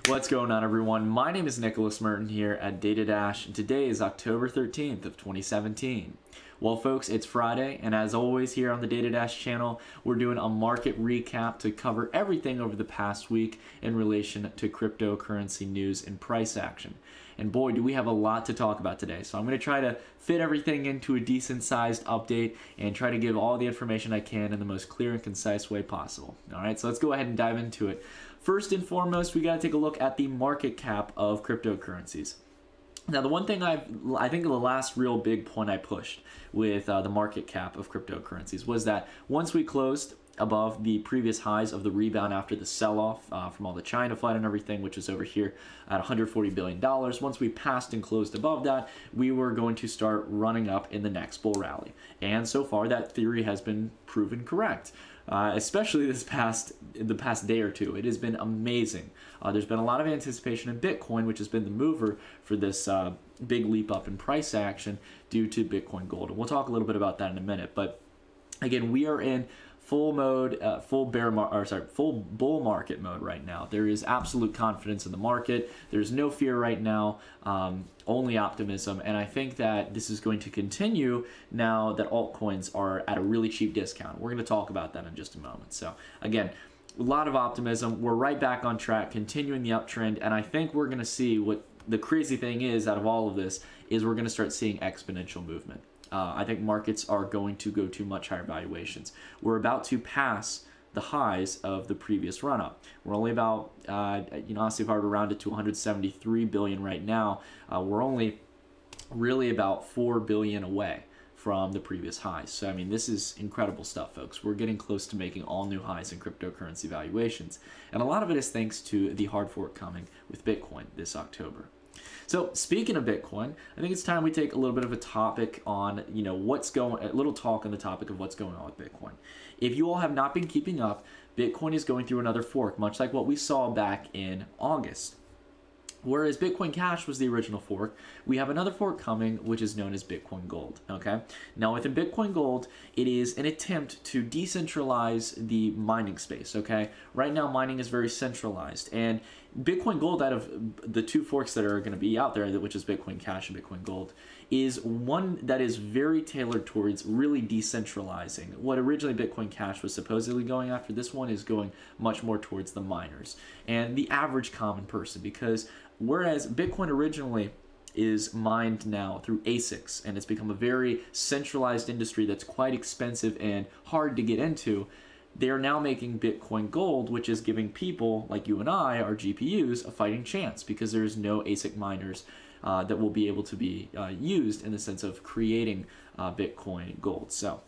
What's going on, everyone? My name is Nicholas Merton here at Data Dash, and today is October 13th of 2017. Well, folks, it's Friday, and as always here on the Data Dash channel, we're doing a market recap to cover everything over the past week in relation to cryptocurrency news and price action. And boy, do we have a lot to talk about today. So I'm going to try to fit everything into a decent-sized update and try to give all the information I can in the most clear and concise way possible. All right, so let's go ahead and dive into it. First and foremost, we got to take a look at the market cap of cryptocurrencies. Now, the one thing I think the last real big point I pushed with the market cap of cryptocurrencies was that once we closed above the previous highs of the rebound after the sell-off from all the China FUD and everything, which is over here at $140 billion. Once we passed and closed above that, we were going to start running up in the next bull rally. And so far, that theory has been proven correct. Especially the past day or two. It has been amazing. There's been a lot of anticipation in Bitcoin, which has been the mover for this big leap up in price action due to Bitcoin Gold. And we'll talk a little bit about that in a minute. But again, we are in full mode, full bull market mode right now. There is absolute confidence in the market. There's no fear right now, only optimism. And I think that this is going to continue now that altcoins are at a really cheap discount. We're going to talk about that in just a moment. So again, a lot of optimism. We're right back on track, continuing the uptrend. And I think we're going to see what the crazy thing is out of all of this is we're going to start seeing exponential movement. I think markets are going to go to much higher valuations. We're about to pass the highs of the previous run-up. We're only about, honestly, if I were to round it to 173 billion right now, we're only really about 4 billion away from the previous highs. So, I mean, this is incredible stuff, folks. We're getting close to making all new highs in cryptocurrency valuations. And a lot of it is thanks to the hard fork coming with Bitcoin this October. So speaking of Bitcoin, I think it's time we take a little bit of a topic on, a little talk on the topic of what's going on with Bitcoin. If you all have not been keeping up, Bitcoin is going through another fork, much like what we saw back in August. Whereas Bitcoin Cash was the original fork, we have another fork coming, which is known as Bitcoin Gold, okay? Now, within Bitcoin Gold, it is an attempt to decentralize the mining space, okay? Right now, mining is very centralized, and Bitcoin Gold, out of the two forks that are going to be out there, which is Bitcoin Cash and Bitcoin Gold, is one that is very tailored towards really decentralizing. What originally Bitcoin Cash was supposedly going after, this one is going much more towards the miners and the average common person, because whereas Bitcoin originally is mined now through ASICs, and it's become a very centralized industry that's quite expensive and hard to get into, they are now making Bitcoin Gold, which is giving people like you and I, our GPUs, a fighting chance, because there's no ASIC miners that will be able to be used in the sense of creating Bitcoin Gold. So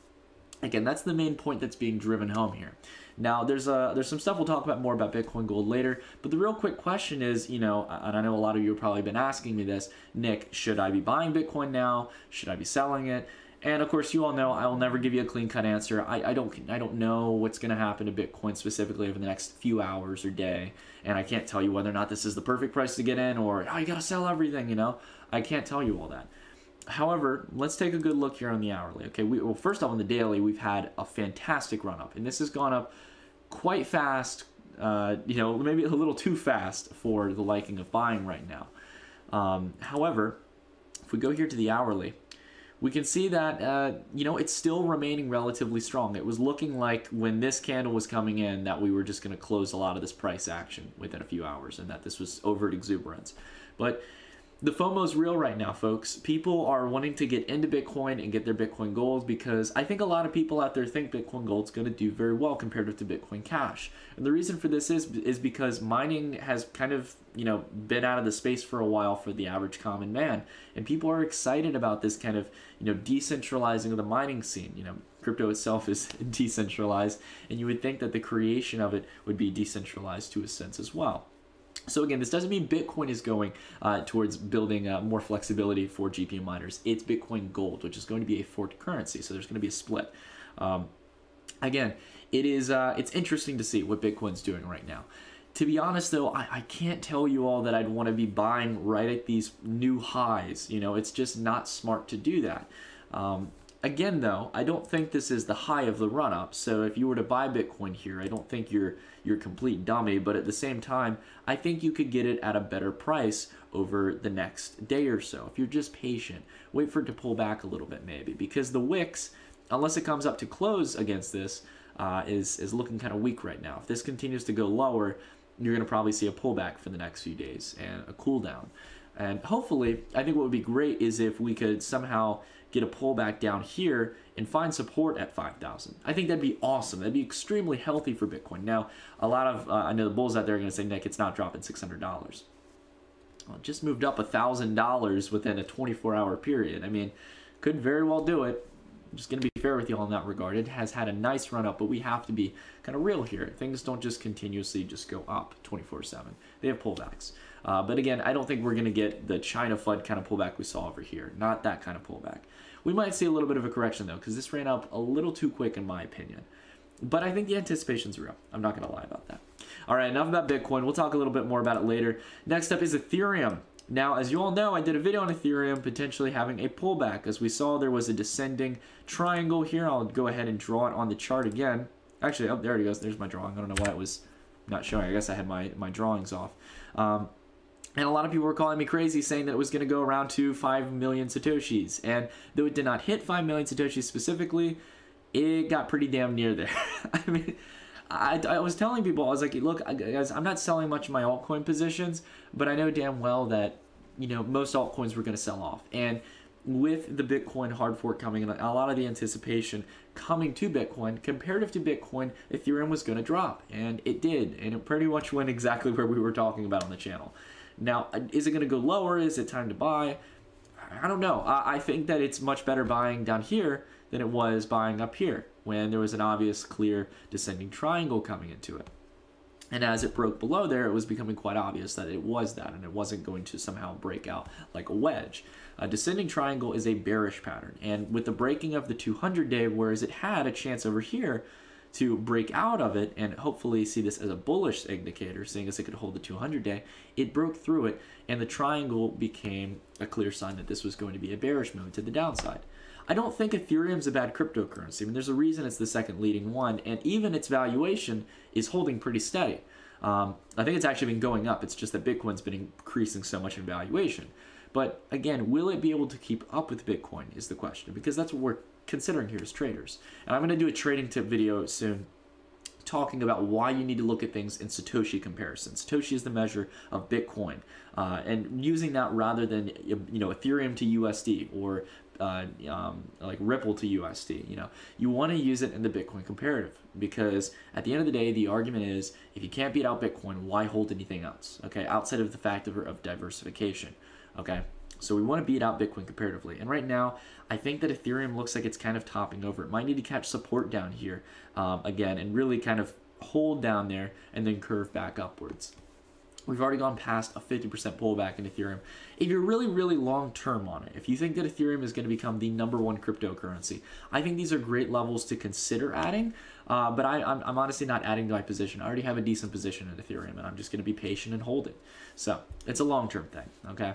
again, that's the main point that's being driven home here. Now, there's some stuff we'll talk about more about Bitcoin Gold later, but the real quick question is, and I know a lot of you have probably been asking me this, Nick, should I be buying Bitcoin now? Should I be selling it? And of course, you all know I will never give you a clean-cut answer. I don't know what's going to happen to Bitcoin specifically over the next few hours or day, and I can't tell you whether or not this is the perfect price to get in, or you got to sell everything. I can't tell you all that. However, let's take a good look here on the hourly. Okay, well, first off, on the daily, we've had a fantastic run-up, and this has gone up quite fast. Maybe a little too fast for the liking of buying right now. However, if we go here to the hourly, we can see that, it's still remaining relatively strong. It was looking like when this candle was coming in that we were just going to close a lot of this price action within a few hours and that this was overt exuberance. But the FOMO is real right now, folks. People are wanting to get into Bitcoin and get their Bitcoin Gold because I think a lot of people out there think Bitcoin Gold's going to do very well compared to Bitcoin Cash. And the reason for this is because mining has kind of, been out of the space for a while for the average common man. And people are excited about this kind of, decentralizing of the mining scene. Crypto itself is decentralized, and you would think that the creation of it would be decentralized to a sense as well. So again, this doesn't mean Bitcoin is going towards building more flexibility for GPU miners. It's Bitcoin Gold, which is going to be a forked currency. So there's going to be a split. Again, it's interesting to see what Bitcoin's doing right now. To be honest, though, I can't tell you all that I'd want to be buying right at these new highs. It's just not smart to do that. Again, though, I don't think this is the high of the run-up. So if you were to buy Bitcoin here, I don't think you're a complete dummy. But at the same time, I think you could get it at a better price over the next day or so. If you're just patient, wait for it to pull back a little bit maybe. Because the wicks, unless it comes up to close against this, is looking kind of weak right now. If this continues to go lower, you're going to probably see a pullback for the next few days and a cool down. And hopefully, I think what would be great is if we could somehow get a pullback down here and find support at 5,000. I think that'd be awesome. That'd be extremely healthy for Bitcoin. Now, a lot of, I know the bulls out there are going to say, Nick, it's not dropping $600. Well, it just moved up $1,000 within a 24-hour period. I mean, could very well do it. I'm just going to be fair with you all in that regard. It has had a nice run up, but we have to be kind of real here. Things don't just continuously just go up 24/7. They have pullbacks. But again, I don't think we're going to get the China FUD kind of pullback we saw over here. Not that kind of pullback. We might see a little bit of a correction, though, because this ran up a little too quick, in my opinion. But I think the anticipation's real. I'm not going to lie about that. All right, enough about Bitcoin. We'll talk a little bit more about it later. Next up is Ethereum. Now, as you all know, I did a video on Ethereum potentially having a pullback. As we saw, there was a descending triangle here. I'll go ahead and draw it on the chart again. Actually, oh, there it goes. There's my drawing. I don't know why it was not showing. I guess I had my drawings off. And a lot of people were calling me crazy, saying that it was going to go around to 5 million Satoshis. And though it did not hit 5 million Satoshis specifically, it got pretty damn near there. I mean, I was telling people, I was like, look, guys, I'm not selling much of my altcoin positions, but I know damn well that, you know, most altcoins were going to sell off. And with the Bitcoin hard fork coming in, a lot of the anticipation coming to Bitcoin, comparative to Bitcoin, Ethereum was going to drop. And it did. And it pretty much went exactly where we were talking about on the channel. Now, is it going to go lower? Is it time to buy? I don't know. I think that it's much better buying down here than it was buying up here when there was an obvious, clear descending triangle coming into it. And as it broke below there, it was becoming quite obvious that it was that, and it wasn't going to somehow break out like a wedge. A descending triangle is a bearish pattern, and with the breaking of the 200-day, whereas it had a chance over here to break out of it and hopefully see this as a bullish indicator, seeing as it could hold the 200-day, it broke through it, and the triangle became a clear sign that this was going to be a bearish move to the downside. I don't think Ethereum's a bad cryptocurrency. I mean, there's a reason it's the second leading one, and even its valuation is holding pretty steady. I think it's actually been going up. It's just that Bitcoin's been increasing so much in valuation. But again, will it be able to keep up with Bitcoin is the question, because that's what we're considering here as traders. And I'm going to do a trading tip video soon talking about why you need to look at things in Satoshi comparison. Satoshi is the measure of Bitcoin, and using that rather than, you know, Ethereum to USD or like Ripple to USD. You know, you want to use it in the Bitcoin comparative, because at the end of the day, the argument is if you can't beat out Bitcoin, why hold anything else? Okay, outside of the fact of diversification. Okay, so we want to beat out Bitcoin comparatively, and right now I think that Ethereum looks like it's kind of topping over. It might need to catch support down here again and really kind of hold down there and then curve back upwards. We've already gone past a 50% pullback in Ethereum. If you're really, really long-term on it, if you think that Ethereum is going to become the #1 cryptocurrency, I think these are great levels to consider adding, but I'm honestly not adding to my position. I already have a decent position in Ethereum, and I'm just going to be patient and hold it. So it's a long-term thing, okay?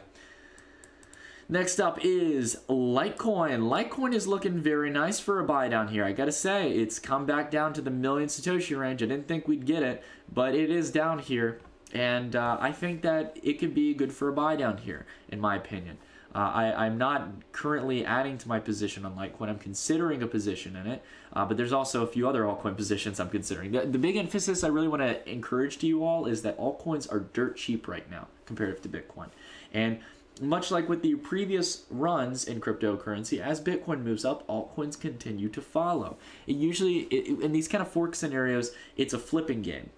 Next up is Litecoin. Litecoin is looking very nice for a buy down here. I gotta say, it's come back down to the million Satoshi range. I didn't think we'd get it, but it is down here. And I think that it could be good for a buy down here, in my opinion. I'm not currently adding to my position on Litecoin. I'm considering a position in it, but there's also a few other altcoin positions I'm considering. The big emphasis I really want to encourage to you all is that altcoins are dirt cheap right now comparative to Bitcoin. And much like with the previous runs in cryptocurrency, as Bitcoin moves up, altcoins continue to follow. It usually, in these kind of fork scenarios, it's a flipping game.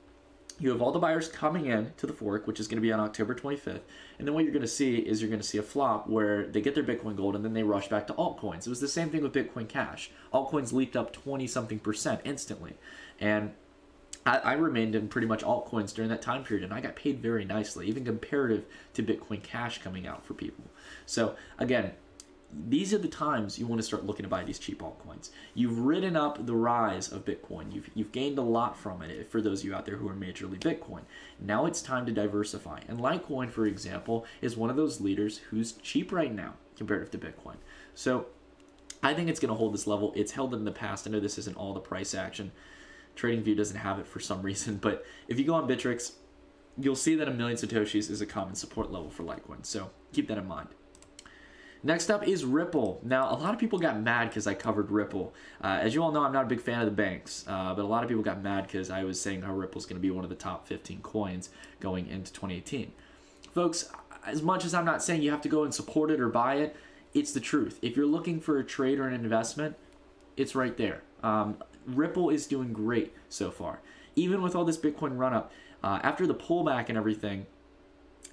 You have all the buyers coming in to the fork, which is going to be on October 25th, and then what you're going to see is you're going to see a flop where they get their Bitcoin gold and then they rush back to altcoins. It was the same thing with Bitcoin Cash. Altcoins leaped up 20-something% instantly, and I remained in pretty much altcoins during that time period, and I got paid very nicely, even comparative to Bitcoin Cash coming out for people. So again, these are the times you want to start looking to buy these cheap altcoins. You've ridden up the rise of Bitcoin. You've gained a lot from it for those of you out there who are majorly Bitcoin. Now it's time to diversify. And Litecoin, for example, is one of those leaders who's cheap right now comparative to Bitcoin. So I think it's going to hold this level. It's held it in the past. I know this isn't all the price action. TradingView doesn't have it for some reason, but if you go on Bittrex, you'll see that 1,000,000 Satoshis is a common support level for Litecoin. So keep that in mind. Next up is Ripple. Now, a lot of people got mad because I covered Ripple. As you all know, I'm not a big fan of the banks, but a lot of people got mad because I was saying how Ripple's going to be one of the top 15 coins going into 2018. Folks, as much as I'm not saying you have to go and support it or buy it, it's the truth. If you're looking for a trade or an investment, it's right there. Ripple is doing great so far. Even with all this Bitcoin run-up, after the pullback and everything,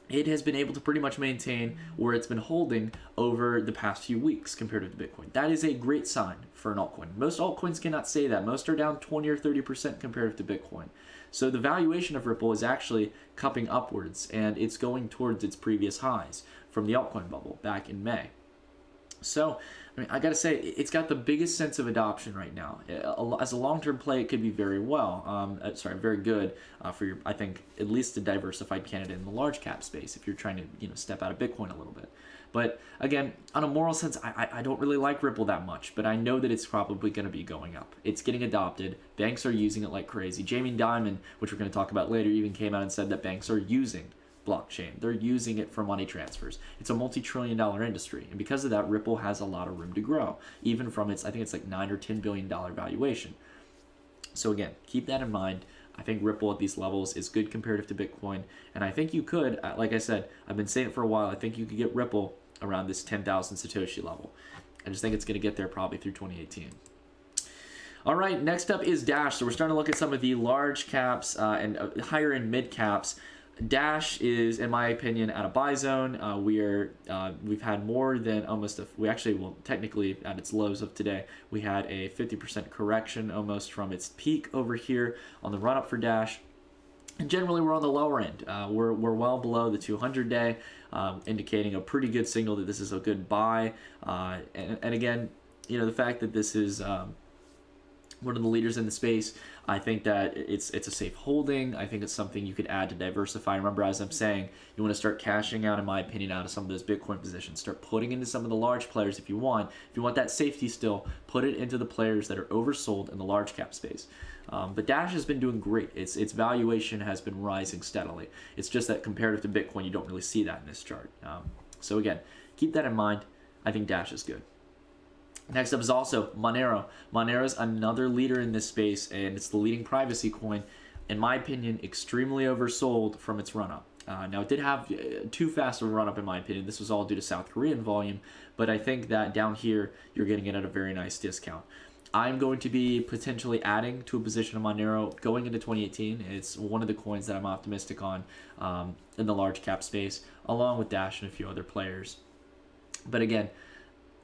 it has been able to pretty much maintain where it's been holding over the past few weeks compared to Bitcoin. That is a great sign for an altcoin. Most altcoins cannot say that. Most are down 20 or 30% compared to Bitcoin. So the valuation of Ripple is actually cupping upwards, and it's going towards its previous highs from the altcoin bubble back in May. So, I mean, I gotta say, it's got the biggest sense of adoption right now. As a long-term play, it could be very very good for your, I think, at least a diversified candidate in the large cap space if you're trying to, step out of Bitcoin a little bit. But again, on a moral sense, I don't really like Ripple that much, but I know that it's probably going to be going up. It's getting adopted. Banks are using it like crazy. Jamie Dimon, which we're going to talk about later, even came out and said that banks are using blockchain. They're using it for money transfers. It's a multi-trillion-dollar industry, and because of that, Ripple has a lot of room to grow, even from its, I think it's like $9 or $10 billion valuation. So again, keep that in mind. I think Ripple at these levels is good comparative to Bitcoin, and I think you could, like I said, I've been saying it for a while, I think you could get Ripple around this 10,000 Satoshi level. I just think it's going to get there probably through 2018. All right, next up is Dash. So we're starting to look at some of the large caps and higher end mid caps. Dash is, in my opinion, at a buy zone. We've had more than almost technically at its lows of today, we had a 50% correction almost from its peak over here on the run up for Dash. And generally, we're on the lower end. We're well below the 200-day, indicating a pretty good signal that this is a good buy. And again, the fact that this is one of the leaders in the space, I think that it's a safe holding. I think it's something you could add to diversify. Remember, as I'm saying, you want to start cashing out, in my opinion, out of some of those Bitcoin positions. Start putting into some of the large players if you want. If you want that safety still, put it into the players that are oversold in the large cap space. But Dash has been doing great. Its valuation has been rising steadily. It's just that comparative to Bitcoin, you don't really see that in this chart. So again, keep that in mind. I think Dash is good. Next up is also Monero. Monero is another leader in this space, and it's the leading privacy coin. In my opinion, extremely oversold from its run-up. Now, it did have too fast of a run-up, in my opinion. This was all due to South Korean volume, but I think that down here, you're getting it at a very nice discount. I'm going to be potentially adding to a position of Monero going into 2018. It's one of the coins that I'm optimistic on in the large cap space, along with Dash and a few other players. But again,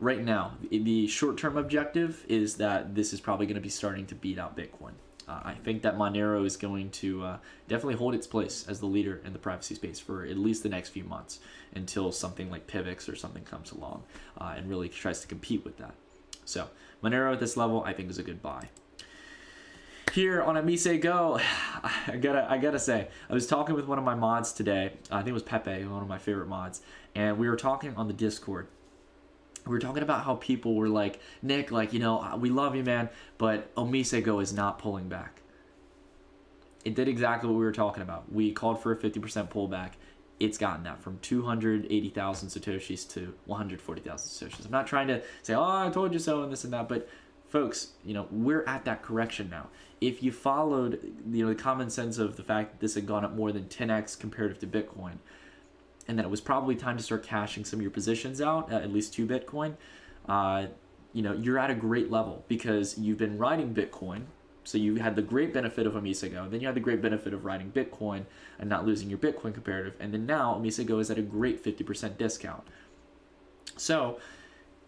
right now, the short-term objective is that this is probably going to be starting to beat out Bitcoin. I think that Monero is going to definitely hold its place as the leader in the privacy space for at least the next few months until something like Pivx or something comes along and really tries to compete with that. So Monero at this level, I think, is a good buy. Here on Amise Go, I gotta say, I was talking with one of my mods today. I think it was Pepe, one of my favorite mods, and we were talking on the Discord. We were talking about how people were like, Nick, we love you, man, but Amise Go is not pulling back. It did exactly what we were talking about. We called for a 50% pullback. It's gotten that from 280,000 Satoshis to 140,000 Satoshis. I'm not trying to say, oh, I told you so and this and that, but folks, we're at that correction now. If you followed, the common sense of the fact that this had gone up more than 10x comparative to Bitcoin, and that it was probably time to start cashing some of your positions out, at least 2 Bitcoin, you're at a great level because you've been riding Bitcoin. So you had the great benefit of Amise Go, then you had the great benefit of riding Bitcoin and not losing your Bitcoin comparative, and then now Amise Go is at a great 50% discount. So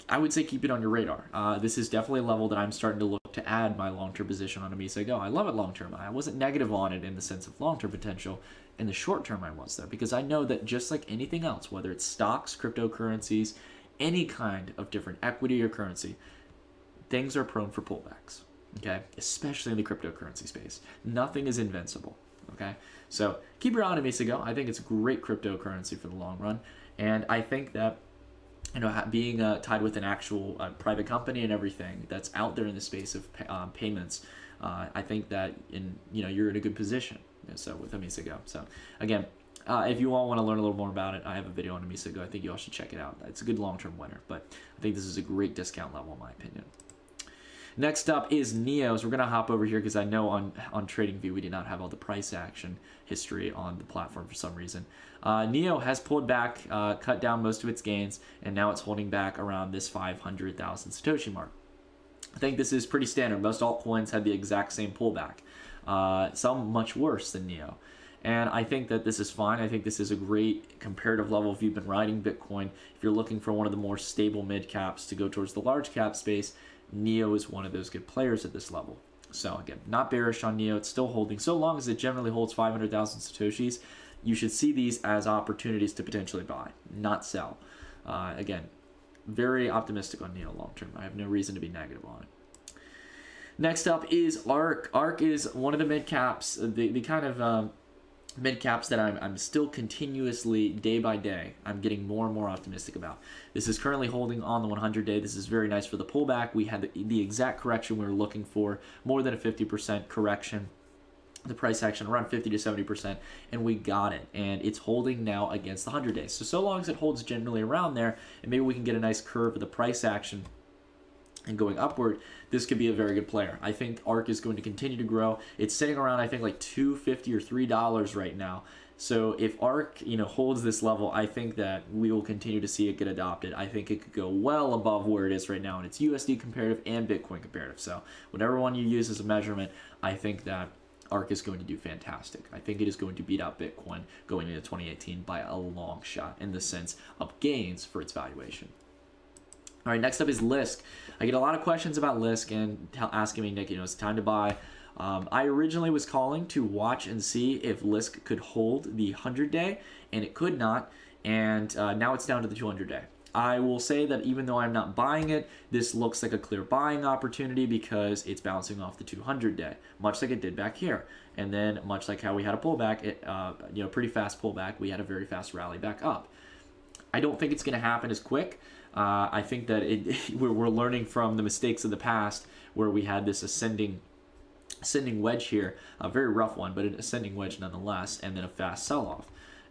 I would say keep it on your radar. This is definitely a level that I'm starting to look to add my long-term position on Amise Go. I love it long-term. I wasn't negative on it in the sense of long-term potential. In the short term, I was, though, because I know that just like anything else, whether it's stocks, cryptocurrencies, any kind of different equity or currency, things are prone for pullbacks, okay? Especially in the cryptocurrency space. Nothing is invincible, okay? So keep your eye on Amise Go. I think it's a great cryptocurrency for the long run, and I think that being tied with an actual private company and everything that's out there in the space of payments, I think that you're in a good position. So with Amisago. So again, if you all want to learn a little more about it, I have a video on Amisago. I think you all should check it out. It's a good long-term winner, but I think this is a great discount level in my opinion. Next up is Neo. So we're going to hop over here because I know on TradingView we did not have all the price action history on the platform for some reason. Neo has pulled back, cut down most of its gains, and now it's holding back around this 500,000 Satoshi mark. I think this is pretty standard. Most altcoins had the exact same pullback, some much worse than Neo. And I think that this is fine. I think this is a great comparative level if you've been riding Bitcoin. If you're looking for one of the more stable mid caps to go towards the large cap space, Neo is one of those good players at this level. So again, not bearish on Neo. It's still holding. So long as it generally holds 500,000 Satoshis, you should see these as opportunities to potentially buy, not sell. Again, very optimistic on Neo long term. I have no reason to be negative on it. Next up is ARK. ARK is one of the mid caps, the kind of mid caps that I'm still continuously, day by day, I'm getting more and more optimistic about. This is currently holding on the 100-day. This is very nice for the pullback. We had the exact correction we were looking for, more than a 50% correction. The price action around 50 to 70%, and we got it. And it's holding now against the 100 days. So long as it holds generally around there, and maybe we can get a nice curve of the price action and going upward, this could be a very good player. I think ARK is going to continue to grow. It's sitting around, I think, like $2.50 or $3 right now. So if ARK, holds this level, I think that we will continue to see it get adopted. I think it could go well above where it is right now, and it's USD comparative and Bitcoin comparative. So whatever one you use as a measurement, I think that ARK is going to do fantastic. I think it is going to beat out Bitcoin going into 2018 by a long shot in the sense of gains for its valuation. All right, next up is Lisk. I get a lot of questions about Lisk and asking me, Nick, it's time to buy. I originally was calling to watch and see if Lisk could hold the 100-day, and it could not, and now it's down to the 200-day. I will say that even though I'm not buying it, this looks like a clear buying opportunity because it's bouncing off the 200-day, much like it did back here. And then much like how we had a pullback, pretty fast pullback, we had a very fast rally back up. I don't think it's going to happen as quick. I think that we're learning from the mistakes of the past where we had this ascending wedge here, a very rough one, but an ascending wedge nonetheless, and then a fast sell-off.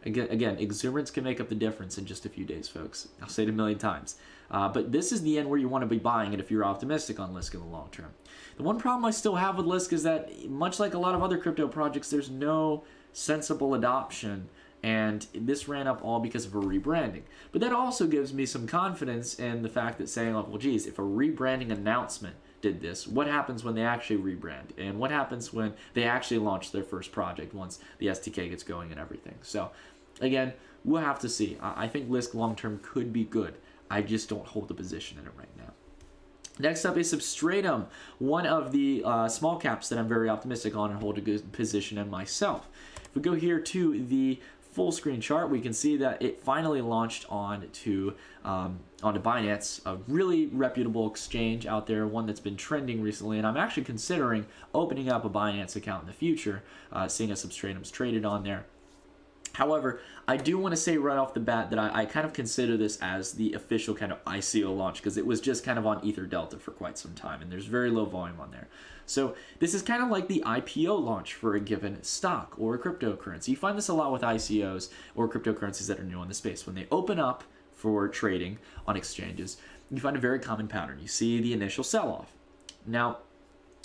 Again, exuberance can make up the difference in just a few days, folks. I'll say it a million times. But this is the end where you want to be buying it if you're optimistic on Lisk in the long term. The one problem I still have with Lisk is that, much like a lot of other crypto projects, there's no sensible adoption, and this ran up all because of a rebranding. But that also gives me some confidence in the fact that saying, like, well, geez, if a rebranding announcement did this, what happens when they actually rebrand? And what happens when they actually launch their first project once the SDK gets going and everything? So, again, we'll have to see. I think Lisk long-term could be good. I just don't hold the position in it right now. Next up is Substratum, one of the small caps that I'm very optimistic on and hold a good position in myself. If we go here to the full screen chart, we can see that it finally launched onto Binance, a really reputable exchange out there, one that's been trending recently, and I'm actually considering opening up a Binance account in the future, seeing as Substratum's traded on there. However, I do want to say right off the bat that I kind of consider this as the official kind of ICO launch because it was just kind of on Ether Delta for quite some time, and there's very low volume on there. So this is kind of like the IPO launch for a given stock or a cryptocurrency. You find this a lot with ICOs or cryptocurrencies that are new on the space. When they open up for trading on exchanges, you find a very common pattern. You see the initial sell-off. Now,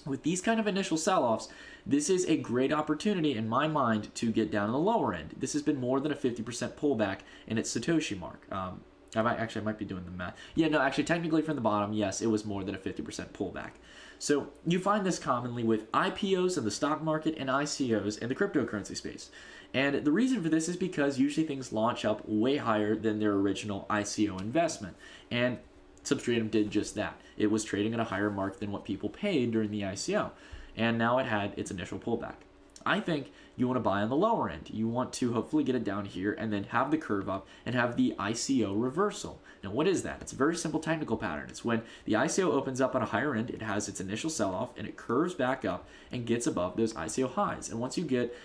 with these kind of initial sell-offs, this is a great opportunity in my mind to get down on the lower end. This has been more than a 50% pullback in its Satoshi mark. I might be doing the math. Yeah, no, actually, technically from the bottom, yes, it was more than a 50% pullback. So you find this commonly with IPOs in the stock market and ICOs in the cryptocurrency space. And the reason for this is because usually things launch up way higher than their original ICO investment. And Substratum did just that. It was trading at a higher mark than what people paid during the ICO. And now it had its initial pullback. I think you want to buy on the lower end. You want to hopefully get it down here and then have the curve up and have the ICO reversal. Now, what is that? It's a very simple technical pattern. It's when the ICO opens up on a higher end, it has its initial sell-off, and it curves back up and gets above those ICO highs. And once you get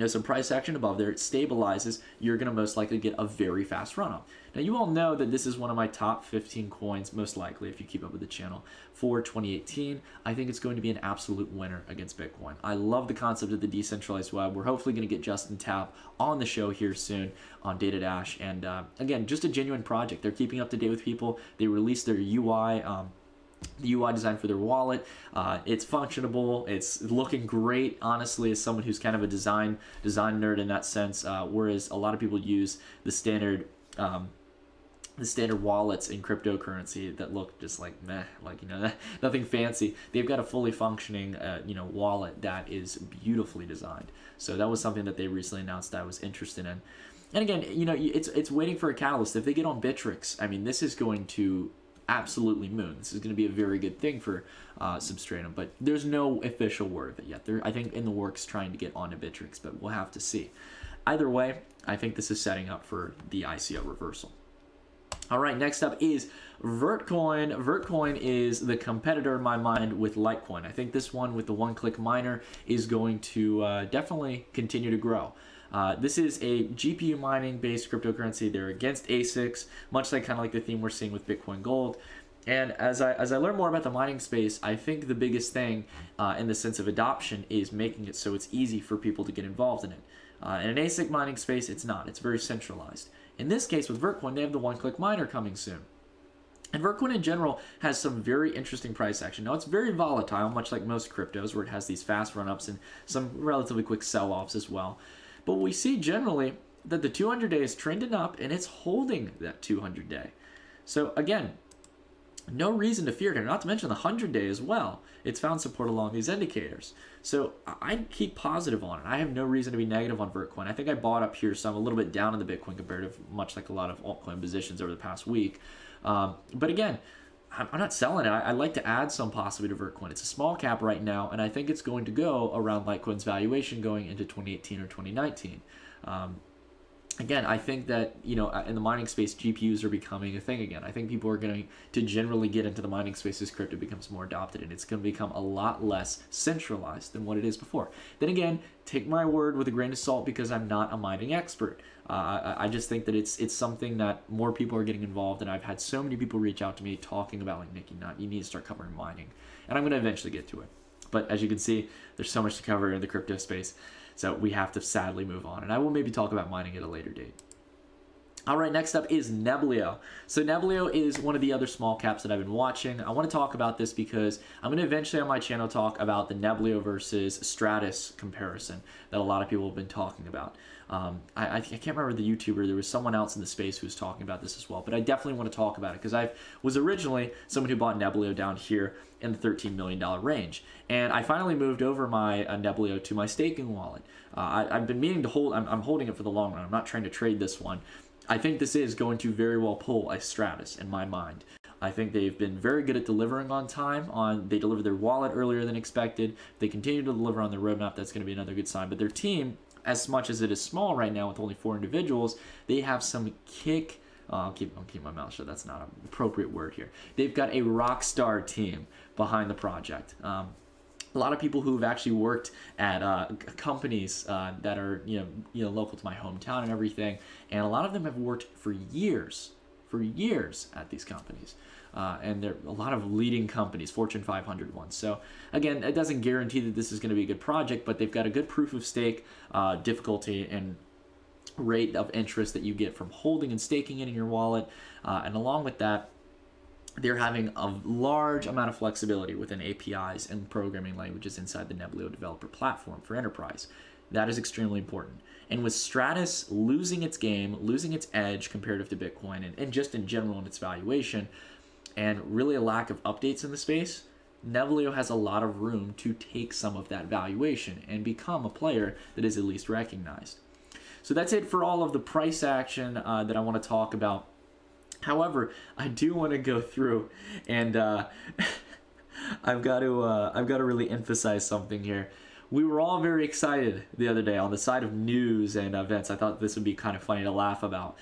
some price action above there, it stabilizes, you're going to most likely get a very fast run up. Now, you all know that this is one of my top 15 coins, most likely, if you keep up with the channel, for 2018. I think it's going to be an absolute winner against Bitcoin. I love the concept of the decentralized web. We're hopefully going to get Justin Tapp on the show here soon on Data Dash. And again, just a genuine project. They're keeping up to date with people. They released their UI. The UI design for their wallet, it's functionable, it's looking great, honestly, as someone who's kind of a design nerd in that sense, whereas a lot of people use the standard wallets in cryptocurrency that look just like meh, like, nothing fancy. They've got a fully functioning wallet that is beautifully designed. So that was something that they recently announced that I was interested in. And again, it's waiting for a catalyst. If they get on Bittrex, I mean, this is going to absolutely moon. This is going to be a very good thing for Substratum, but there's no official word of it yet. They're, I think, in the works trying to get onto Bittrex, but we'll have to see. Either way, I think this is setting up for the ICO reversal. All right, next up is Vertcoin. Vertcoin is the competitor in my mind with Litecoin. I think this one with the one-click miner is going to definitely continue to grow. This is a GPU mining based cryptocurrency. They're against ASICs, much like kind of like the theme we're seeing with Bitcoin Gold. And as I learn more about the mining space, I think the biggest thing in the sense of adoption is making it so it's easy for people to get involved in it. In an ASIC mining space, it's not. It's very centralized. In this case with Vertcoin, they have the one-click miner coming soon. And Vertcoin in general has some very interesting price action. Now, it's very volatile, much like most cryptos, where it has these fast run-ups and some relatively quick sell-offs as well. But we see generally that the 200-day is trending up, and it's holding that 200-day. So again, no reason to fear here, not to mention the 100-day as well. It's found support along these indicators. So I keep positive on it. I have no reason to be negative on Vertcoin. I think I bought up here, so I'm a little bit down in the Bitcoin comparative, much like a lot of altcoin positions over the past week. But again, I'm not selling it. I like to add some possibly to Vertcoin. It's a small cap right now, and I think it's going to go around Litecoin's valuation going into 2018 or 2019. Again, I think that, in the mining space, GPUs are becoming a thing again. I think people are going to generally get into the mining space as crypto becomes more adopted, and it's going to become a lot less centralized than what it is before. Then again, take my word with a grain of salt because I'm not a mining expert. I just think that it's something that more people are getting involved, and I've had so many people reach out to me talking about, like, Nick, you need to start covering mining. And I'm going to eventually get to it. But as you can see, there's so much to cover in the crypto space. So we have to sadly move on. And I will maybe talk about mining at a later date. All right, next up is Neblio. So Neblio is one of the other small caps that I've been watching. I want to talk about this because I'm going to eventually on my channel talk about the Neblio versus Stratus comparison that a lot of people have been talking about. I can't remember the YouTuber. There was someone else in the space who was talking about this as well. But I definitely want to talk about it because I was originally someone who bought Neblio down here in the $13 million range. And I finally moved over my Neblio to my staking wallet. I've been meaning to hold, I'm holding it for the long run. I'm not trying to trade this one. I think this is going to very well pull a Stratus in my mind. I think they've been very good at delivering on time. They delivered their wallet earlier than expected. They continue to deliver on their roadmap. That's going to be another good sign. But their team, as much as it is small right now with only 4 individuals, they have some kick. I'll keep my mouth shut. That's not an appropriate word here. They've got a rock star team behind the project. A lot of people who've actually worked at companies that are local to my hometown and everything, and a lot of them have worked for years at these companies. And they're a lot of leading companies, Fortune 500 ones. So again, it doesn't guarantee that this is going to be a good project, but they've got a good proof of stake difficulty and rate of interest that you get from holding and staking it in your wallet. And along with that, they're having a large amount of flexibility within APIs and programming languages inside the Neblio developer platform for enterprise. That is extremely important. And with Stratus losing its game, losing its edge comparative to Bitcoin, and just in general in its valuation, and really a lack of updates in the space, Neblio has a lot of room to take some of that valuation and become a player that is at least recognized. So that's it for all of the price action that I want to talk about. However, I do want to go through and I've got to really emphasize something here. We were all very excited the other day on the side of news and events. I thought this would be kind of funny to laugh about.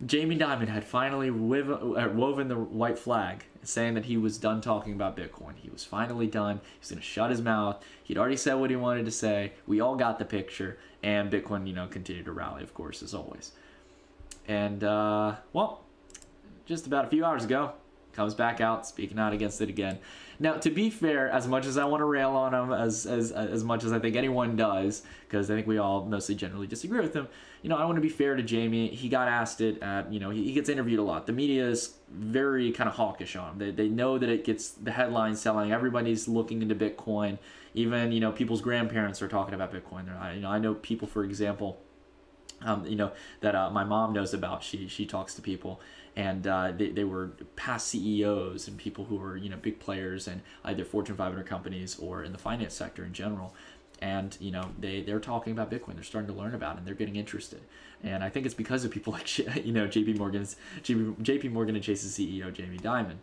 Jamie Dimon had finally woven the white flag saying that he was done talking about Bitcoin. He was finally done. He was going to shut his mouth. He'd already said what he wanted to say. We all got the picture. And Bitcoin, continued to rally, of course, as always. And, well, just about a few hours ago, comes back out, speaking out against it again. Now, to be fair, as much as I want to rail on him, as much as I think anyone does, because I think we all mostly generally disagree with him, I want to be fair to Jamie. He got asked it at, he gets interviewed a lot. The media is very kind of hawkish on him. They know that it gets the headlines selling. Everybody's looking into Bitcoin. Even, people's grandparents are talking about Bitcoin. I know people, for example, that my mom knows about. She talks to people, and they were past CEOs and people who were big players in either Fortune 500 companies or in the finance sector in general. And they're talking about Bitcoin. They're starting to learn about it, and they're getting interested. And I think it's because of people like JP Morgan and Chase's CEO Jamie Dimon.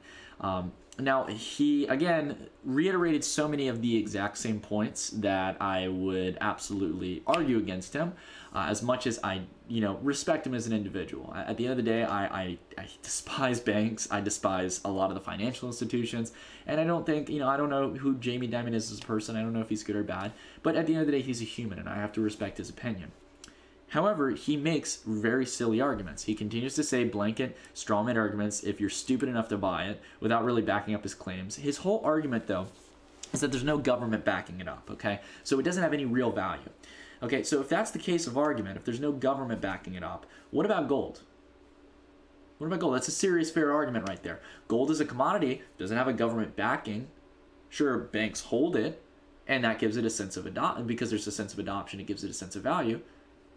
Now, he, again, reiterated so many of the exact same points that I would absolutely argue against him, as much as I, respect him as an individual. At the end of the day, I despise banks. I despise a lot of the financial institutions. And I don't think, I don't know who Jamie Dimon is as a person. I don't know if he's good or bad. But at the end of the day, he's a human, and I have to respect his opinion. However, he makes very silly arguments. He continues to say blanket strawman arguments if you're stupid enough to buy it without really backing up his claims. His whole argument, though, is that there's no government backing it up, okay? So it doesn't have any real value. Okay, so if that's the case of argument, if there's no government backing it up, what about gold? What about gold? That's a serious, fair argument right there. Gold is a commodity, doesn't have a government backing. Sure, banks hold it, and that gives it a sense of adoption. Because there's a sense of adoption, it gives it a sense of value.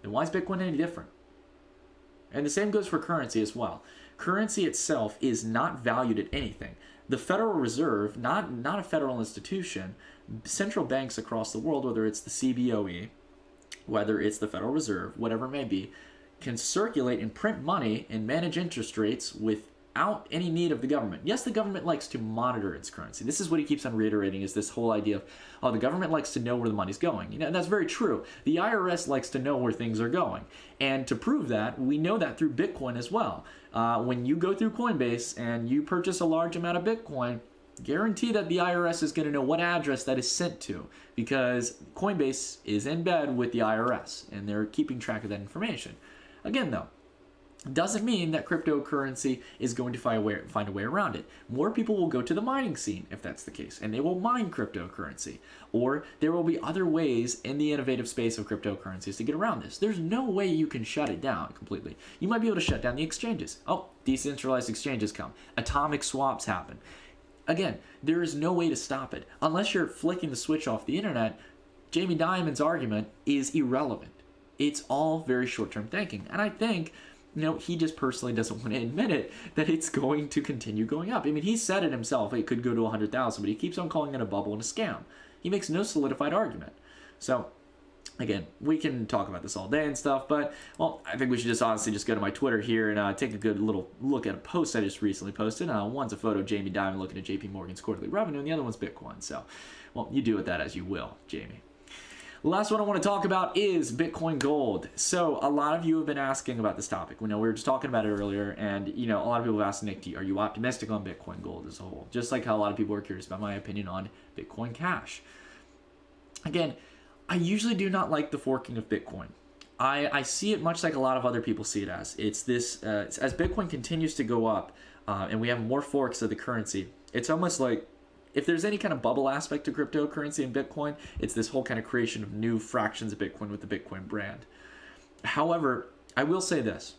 Then why is Bitcoin any different? And the same goes for currency as well. Currency itself is not valued at anything. The Federal Reserve, not a federal institution, central banks across the world, whether it's the CBOE, whether it's the Federal Reserve, whatever it may be, can circulate and print money and manage interest rates without any need of the government. Yes, the government likes to monitor its currency. This is what he keeps on reiterating, is this whole idea of, oh, the government likes to know where the money's going. And that's very true. The IRS likes to know where things are going. And to prove that, we know that through Bitcoin as well. When you go through Coinbase and you purchase a large amount of Bitcoin, guarantee that the IRS is going to know what address that is sent to, because Coinbase is in bed with the IRS and they're keeping track of that information. Again, though, doesn't mean that cryptocurrency is going to find a way around it. More people will go to the mining scene if that's the case, and they will mine cryptocurrency. Or there will be other ways in the innovative space of cryptocurrencies to get around this. There's no way you can shut it down completely. You might be able to shut down the exchanges. Oh, decentralized exchanges come. Atomic swaps happen. Again, there is no way to stop it. Unless you're flicking the switch off the internet, Jamie Dimon's argument is irrelevant. It's all very short-term thinking. And I think, he just personally doesn't want to admit it, that it's going to continue going up. I mean, he said it himself, it could go to 100,000, but he keeps on calling it a bubble and a scam. He makes no solidified argument. So, again, we can talk about this all day and stuff, but, well, I think we should just honestly just go to my Twitter here and take a good little look at a post I just recently posted. One's a photo of Jamie Dimon looking at JP Morgan's quarterly revenue, and the other one's Bitcoin. So, well, you do with that as you will, Jamie. The last one I want to talk about is Bitcoin Gold. So a lot of you have been asking about this topic. We were just talking about it earlier, and a lot of people have asked Nick, are you optimistic on Bitcoin Gold as a whole? Just like how a lot of people are curious about my opinion on Bitcoin Cash. Again, I usually do not like the forking of Bitcoin. I see it much like a lot of other people see it as. It's this, as Bitcoin continues to go up and we have more forks of the currency, it's almost like, if there's any kind of bubble aspect to cryptocurrency and Bitcoin, it's this whole kind of creation of new fractions of Bitcoin with the Bitcoin brand. However, I will say this.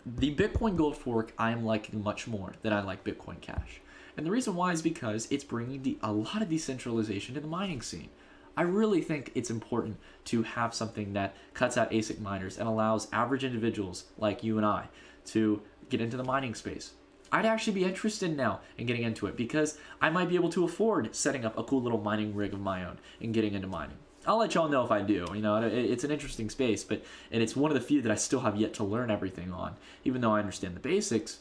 The Bitcoin Gold fork I am liking much more than I like Bitcoin Cash. And the reason why is because it's bringing a lot of decentralization to the mining scene. I really think it's important to have something that cuts out ASIC miners and allows average individuals like you and I to get into the mining space. I'd actually be interested now in getting into it because I might be able to afford setting up a cool little mining rig of my own and getting into mining. I'll let y'all know if I do. It's an interesting space, and it's one of the few that I still have yet to learn everything on, even though I understand the basics.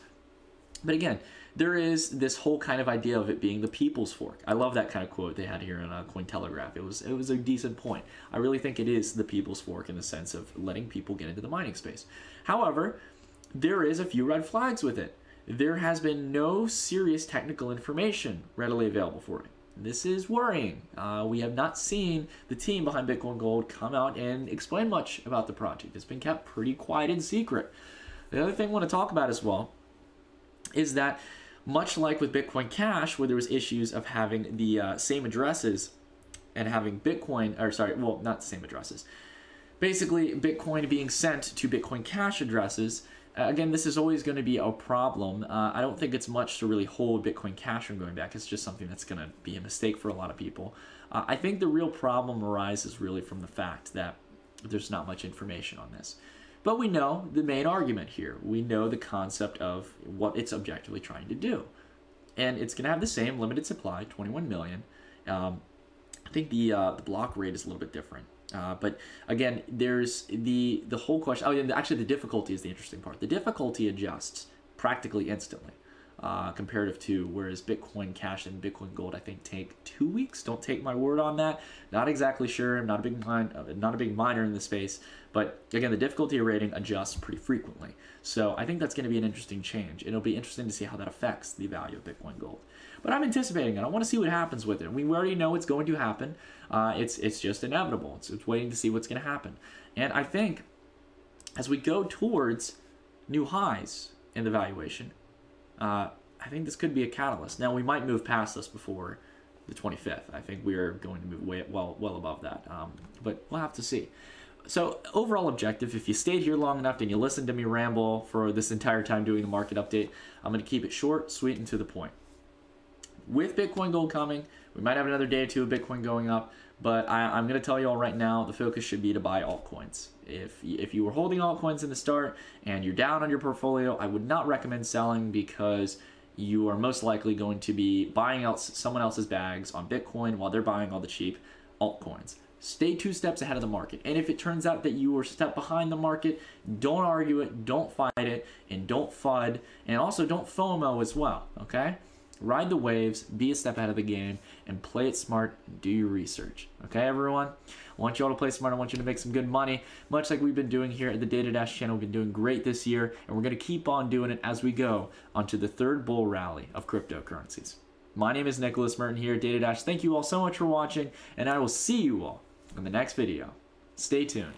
But again, there is this whole kind of idea of it being the people's fork. I love that kind of quote they had here in Cointelegraph. It was a decent point. I really think it is the people's fork in the sense of letting people get into the mining space. However, there is a few red flags with it. there has been no serious technical information readily available for it. This is worrying. We have not seen the team behind Bitcoin Gold come out and explain much about the project. It's been kept pretty quiet and secret. The other thing I want to talk about as well is that much like with Bitcoin Cash, where there was issues of having the same addresses and having Bitcoin, or sorry, well, not the same addresses. Basically, Bitcoin being sent to Bitcoin Cash addresses. Again, this is always going to be a problem. I don't think it's much to really hold Bitcoin Cash from going back. It's just something that's going to be a mistake for a lot of people. I think the real problem arises really from the fact that there's not much information on this. But we know the main argument here. We know the concept of what it's objectively trying to do. And it's going to have the same limited supply, 21 million. I think the block rate is a little bit different. But again, there's the whole question. Oh, and actually the difficulty is the interesting part. The difficulty adjusts practically instantly, comparative to, whereas Bitcoin Cash and Bitcoin Gold, I think, take 2 weeks. Don't take my word on that. Not exactly sure. I'm not a big miner in the space. But again, the difficulty rating adjusts pretty frequently. So I think that's going to be an interesting change. It'll be interesting to see how that affects the value of Bitcoin Gold. But I'm anticipating it. I want to see what happens with it. We already know it's going to happen. It's just inevitable. It's waiting to see what's going to happen. And I think as we go towards new highs in the valuation, I think this could be a catalyst. Now, we might move past this before the 25th. I think we are going to move well above that. But we'll have to see. So overall objective, if you stayed here long enough and you listened to me ramble for this entire time doing the market update, I'm going to keep it short, sweet, and to the point. With Bitcoin Gold coming, we might have another day or two of Bitcoin going up, but I'm going to tell you all right now, the focus should be to buy altcoins. If you were holding altcoins in the start and you're down on your portfolio, I would not recommend selling, because you are most likely going to be buying out someone else's bags on Bitcoin while they're buying all the cheap altcoins. Stay 2 steps ahead of the market. And if it turns out that you were a step behind the market, don't argue it, don't fight it, and don't FUD, and also don't FOMO as well, okay? Ride the waves, be a step ahead of the game, and play it smart and do your research. Okay, everyone? I want you all to play smart. I want you to make some good money, much like we've been doing here at the Data Dash channel. We've been doing great this year, and we're going to keep on doing it as we go onto the 3rd bull rally of cryptocurrencies. My name is Nicholas Merton here at Data Dash. Thank you all so much for watching, and I will see you all in the next video. Stay tuned.